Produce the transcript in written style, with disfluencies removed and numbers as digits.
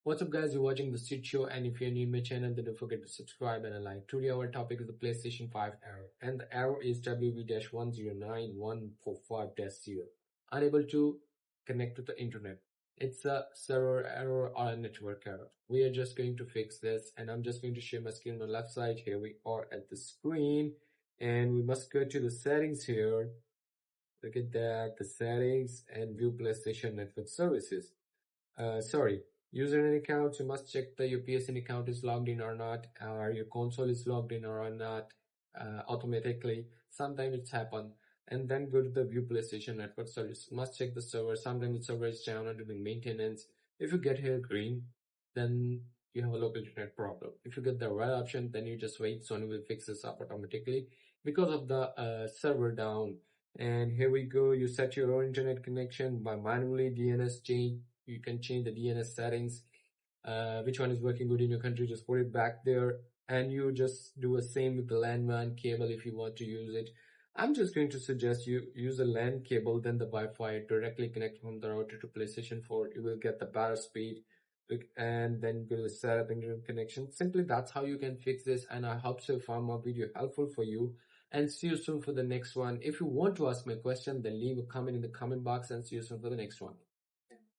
What's up guys, you're watching the Street Show, and if you're new to my channel then don't forget to subscribe and a like. Today our topic is the PlayStation 5 error, and the error is WV-109145-0. Unable to connect to the internet. It's a server error or a network error. We are just going to fix this, and I'm just going to share my screen on the left side. Here we are at the screen, and we must go to the settings here. Look at that, the settings, and view PlayStation Network Services. Username account, you must check that your PSN account is logged in or not, or your console is logged in or not automatically. Sometimes it's happened. And then go to the view PlayStation Network Service. Must check the server. Sometimes the server is down or doing maintenance. If you get here green, then you have a local internet problem. If you get the red option, then you just wait. Sony will fix this up automatically because of the server down. And here we go. You set your own internet connection by manually DNS change. You can change the DNS settings. Which one is working good in your country, just put it back there, and you just do the same with the LAN cable if you want to use it. I'm just going to suggest you use a LAN cable, then the Wi-Fi, directly connect from the router to PlayStation 4. You will get the better speed, and then you will set up internet connection. Simply that's how you can fix this, and I hope so found my video helpful for you. And see you soon for the next one. If you want to ask me a question, then leave a comment in the comment box, and see you soon for the next one.